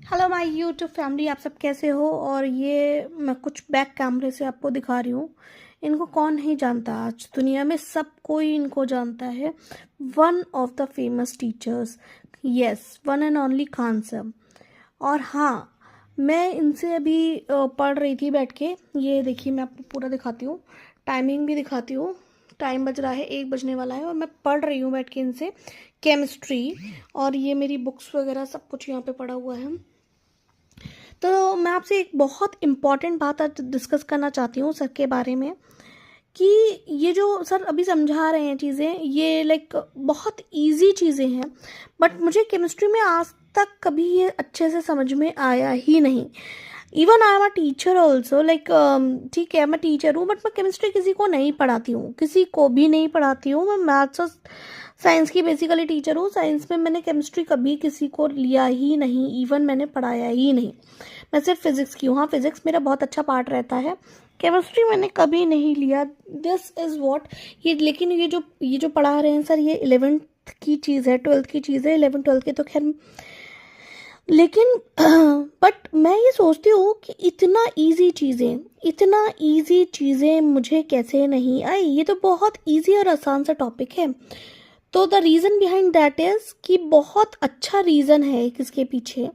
Hello my YouTube family, आप सब कैसे हो। और ये मैं कुछ बैक कैमरे से आपको दिखा रही हूँ। इनको कौन नहीं जानता, आज दुनिया में सब कोई इनको जानता है। One of the famous teachers, yes, one and only Khan sir. और हाँ, मैं इनसे अभी पढ़ रही थी बैठ के। ये देखिए, मैं आपको पूरा दिखाती हूँ, टाइमिंग भी दिखाती हूँ। टाइम बज रहा है, 1 बजने वाला है और मैं पढ़ रही हूँ बैठ के इनसे केमिस्ट्री। और ये मेरी बुक्स वगैरह सब कुछ यहाँ पे पड़ा हुआ है। तो मैं आपसे एक बहुत इम्पॉर्टेंट बात आज डिस्कस करना चाहती हूँ सर के बारे में, कि ये जो सर अभी समझा रहे हैं चीज़ें, ये लाइक बहुत इजी चीज़ें हैं, बट मुझे केमिस्ट्री में आज तक कभी ये अच्छे से समझ में आया ही नहीं। Even I am a teacher also, like ठीक है मैं टीचर हूँ, बट मैं केमिस्ट्री किसी को नहीं पढ़ाती हूँ, किसी को भी नहीं पढ़ाती हूँ। मैं मैथ्स और साइंस की बेसिकली टीचर हूँ। साइंस में मैंने केमिस्ट्री कभी किसी को लिया ही नहीं, इवन मैंने पढ़ाया ही नहीं। मैं सिर्फ फिजिक्स की हूँ। हाँ, फिजिक्स मेरा बहुत अच्छा पार्ट रहता है, केमिस्ट्री मैंने कभी नहीं लिया। दिस इज़ वॉट ये, लेकिन ये जो पढ़ा रहे हैं सर, ये 11th की चीज़ है, 12th की चीज़ है। 11th 12th की तो खैर, लेकिन बट मैं ये सोचती हूँ कि इतना इजी चीज़ें मुझे कैसे नहीं आई। ये तो बहुत इजी और आसान सा टॉपिक है। तो the reason behind that is कि बहुत अच्छा रीज़न है इसके पीछे,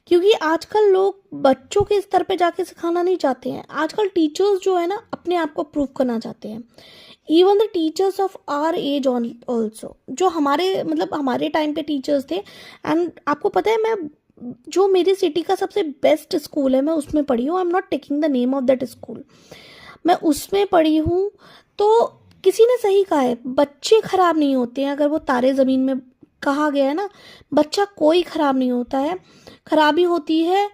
क्योंकि आजकल लोग बच्चों के स्तर पे जाके सिखाना नहीं चाहते हैं। आजकल टीचर्स जो है ना, अपने आप को प्रूव करना चाहते हैं। Even the teachers of our age also, जो हमारे मतलब हमारे टाइम पे टीचर्स थे। एंड आपको पता है, मैं जो मेरी सिटी का सबसे बेस्ट स्कूल है, मैं उसमें पढ़ी हूँ। I am not taking the name of that school, मैं उसमें पढ़ी हूँ। तो किसी ने सही कहा है, बच्चे खराब नहीं होते हैं। अगर वो तारे ज़मीन में कहा गया है ना, बच्चा कोई खराब नहीं होता है। खराबी होती है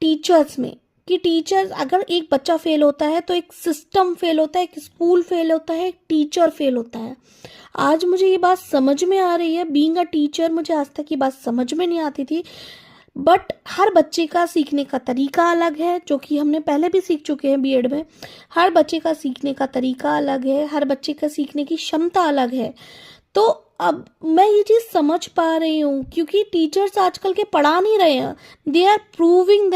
टीचर्स में, कि टीचर्स, अगर एक बच्चा फेल होता है तो एक सिस्टम फेल होता है, एक स्कूल फेल होता है, एक टीचर फेल होता है। आज मुझे ये बात समझ में आ रही है। बीइंग अ टीचर, मुझे आज तक ये बात समझ में नहीं आती थी। बट हर बच्चे का सीखने का तरीका अलग है, जो कि हमने पहले भी सीख चुके हैं बीएड में। हर बच्चे का सीखने का तरीका अलग है, हर बच्चे का सीखने की क्षमता अलग है। तो अब मैं ये चीज़ समझ पा रही हूँ, क्योंकि टीचर्स आजकल के पढ़ा नहीं रहे हैं, दे आर प्रूविंग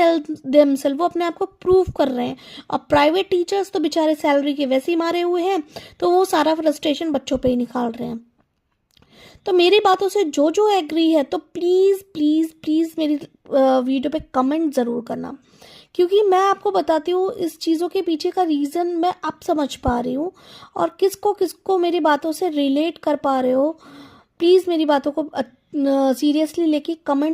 देमसेल्फ, वो अपने आप को प्रूव कर रहे हैं। और प्राइवेट टीचर्स तो बेचारे सैलरी के वैसे ही मारे हुए हैं, तो वो सारा फ्रस्ट्रेशन बच्चों पे ही निकाल रहे हैं। तो मेरी बातों से जो जो एग्री है, तो प्लीज़ प्लीज़ प्लीज़ मेरी वीडियो पे कमेंट ज़रूर करना, क्योंकि मैं आपको बताती हूँ इस चीज़ों के पीछे का रीज़न मैं अब समझ पा रही हूँ। और किसको किसको मेरी बातों से रिलेट कर पा रहे हो, प्लीज़ मेरी बातों को सीरियसली लेके कमेंट